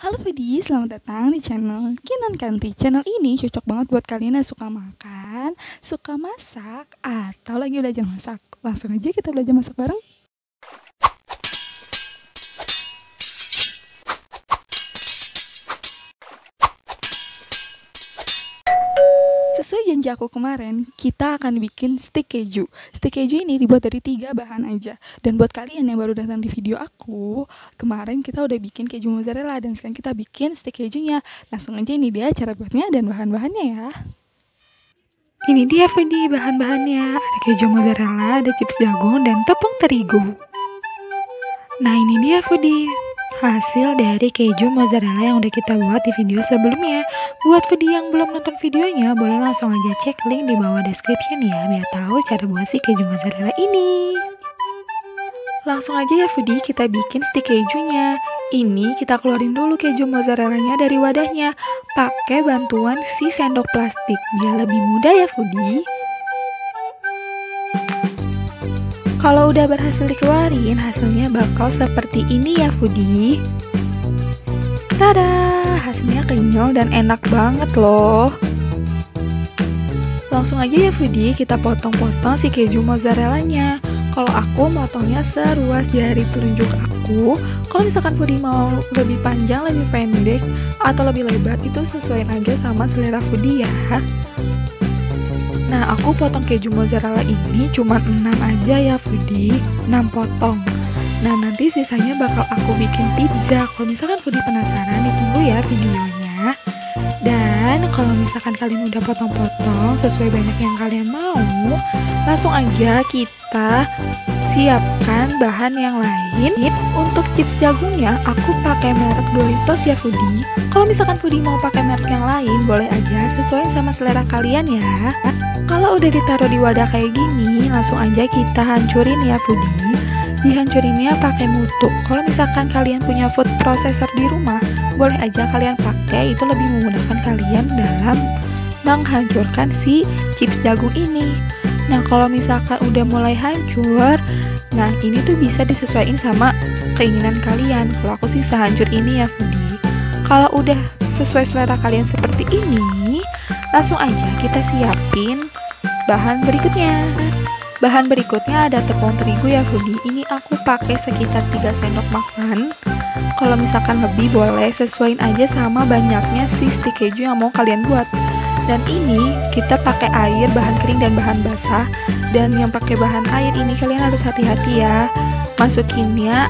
Halo Vidi, selamat datang di channel Kinan Kanti. Channel ini cocok banget buat kalian yang suka makan, suka masak, atau lagi belajar masak. Langsung aja kita belajar masak bareng. Sesuai janji aku kemarin, kita akan bikin stik keju. Stik keju ini dibuat dari 3 bahan aja. Dan buat kalian yang baru datang di video aku, kemarin kita udah bikin keju mozzarella dan sekarang kita bikin stik kejunya. Langsung aja, ini dia cara buatnya dan bahan-bahannya ya. Ini dia Vidi bahan-bahannya. Ada keju mozzarella, ada chips jagung, dan tepung terigu. Nah ini dia Vidi, hasil dari keju mozzarella yang udah kita buat di video sebelumnya. Buat Vidi yang belum nonton videonya, boleh langsung aja cek link di bawah description ya, biar tahu cara buat si keju mozzarella ini. Langsung aja ya Vidi, kita bikin stik kejunya. Ini kita keluarin dulu keju mozzarellanya dari wadahnya, pakai bantuan si sendok plastik, biar lebih mudah ya Vidi. Kalau udah berhasil dikeluarin, hasilnya bakal seperti ini ya Vidi. Tada, hasilnya kenyal dan enak banget loh. Langsung aja ya Vidi, kita potong-potong si keju mozzarellanya. Kalau aku motongnya seruas jari telunjuk aku. Kalau misalkan Vidi mau lebih panjang, lebih pendek, atau lebih lebar, itu sesuaiin aja sama selera Vidi ya. Nah, aku potong keju mozzarella ini cuma 6 aja ya Vidi, 6 potong. Nah, nanti sisanya bakal aku bikin pizza. Kalau misalkan Vidi penasaran, ditunggu ya videonya. Dan kalau misalkan kalian udah potong-potong sesuai banyak yang kalian mau, langsung aja kita siapkan bahan yang lain. Untuk chips jagungnya, aku pakai merek Doritos ya Vidi. Kalau misalkan Vidi mau pakai merek yang lain, boleh aja, sesuai sama selera kalian ya. Kalau udah ditaruh di wadah kayak gini, langsung aja kita hancurin ya Vidi. Dihancurinnya pakai mutu. Kalau misalkan kalian punya food processor di rumah, boleh aja kalian pakai, itu lebih memudahkan kalian dalam menghancurkan si chips jagung ini. Nah, kalau misalkan udah mulai hancur, nah ini tuh bisa disesuaikan sama keinginan kalian. Kalau aku sih sehancur ini ya Vidi. Kalau udah sesuai selera kalian seperti ini, langsung aja kita siapin bahan berikutnya. Bahan berikutnya ada tepung terigu ya Vidi. Ini aku pakai sekitar 3 sendok makan. Kalau misalkan lebih boleh, sesuaiin aja sama banyaknya si stik keju yang mau kalian buat. Dan ini kita pakai air, bahan kering dan bahan basah. Dan yang pakai bahan air ini kalian harus hati-hati ya. Masukinnya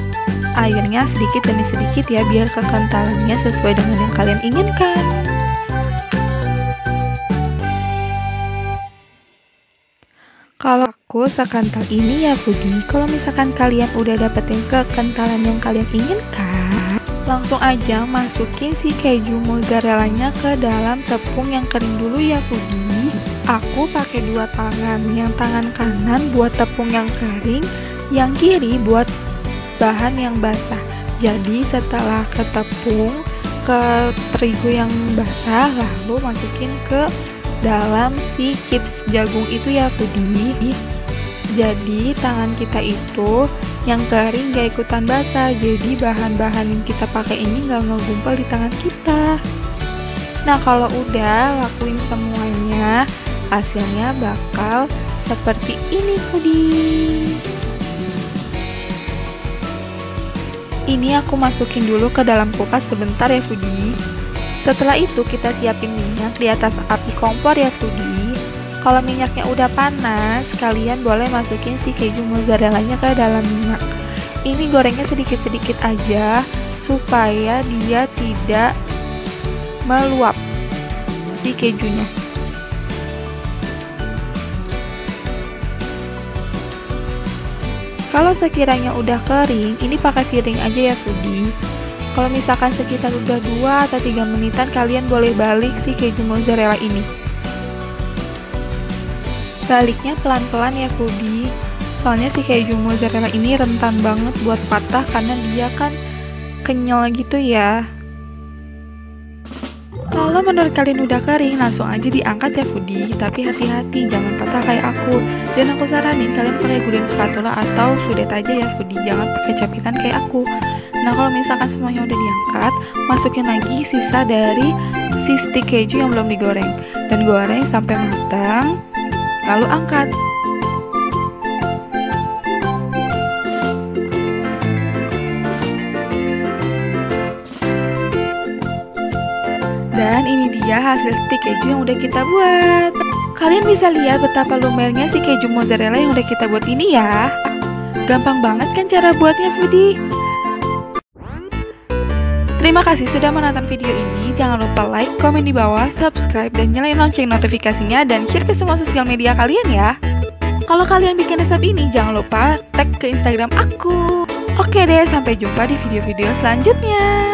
airnya sedikit demi sedikit ya, biar kekentalannya sesuai dengan yang kalian inginkan. Kalau aku sekental ini ya Vidi. Kalau misalkan kalian udah dapetin kekentalan yang kalian inginkan, langsung aja masukin si keju mozzarellanya ke dalam tepung yang kering dulu ya Vidi. Aku pakai 2 tangan, yang tangan kanan buat tepung yang kering, yang kiri buat bahan yang basah. Jadi setelah ke tepung, ke terigu yang basah, lalu masukin ke dalam si chips jagung itu ya Vidi. Jadi tangan kita itu yang kering gak ikutan basah, jadi bahan-bahan yang kita pakai ini gak ngegumpal di tangan kita. Nah, kalau udah lakuin semuanya, hasilnya bakal seperti ini Vidi. Ini aku masukin dulu ke dalam kulkas sebentar ya Vidi. Setelah itu kita siapin minyak di atas api kompor ya Vidi. Kalau minyaknya udah panas, kalian boleh masukin si keju mozzarellanya ke dalam minyak. Ini gorengnya sedikit-sedikit aja supaya dia tidak meluap si kejunya. Kalau sekiranya udah kering, ini pakai piring aja ya Vidi. Kalau misalkan sekitar udah 2 atau 3 menitan, kalian boleh balik si keju mozzarella ini. Baliknya pelan-pelan ya Vidi. Soalnya si keju mozzarella ini rentan banget buat patah karena dia kan kenyal gitu ya. Kalau menurut kalian udah kering, langsung aja diangkat ya Vidi. Tapi hati-hati, jangan patah kayak aku. Dan aku saranin kalian pakai guling spatula atau sudet aja ya Vidi. Jangan pakai capitan kayak aku. Nah, kalau misalkan semuanya udah diangkat, masukin lagi sisa dari si stick keju yang belum digoreng. Dan goreng sampai matang, lalu angkat. Dan ini dia hasil stick keju yang udah kita buat. Kalian bisa lihat betapa lumernya si keju mozzarella yang udah kita buat ini ya. Gampang banget kan cara buatnya, Foodie? Terima kasih sudah menonton video ini. Jangan lupa like, komen di bawah, subscribe, dan nyalain lonceng notifikasinya, dan share ke semua sosial media kalian ya. Kalau kalian bikin resep ini, jangan lupa tag ke Instagram aku. Oke deh, sampai jumpa di video-video selanjutnya.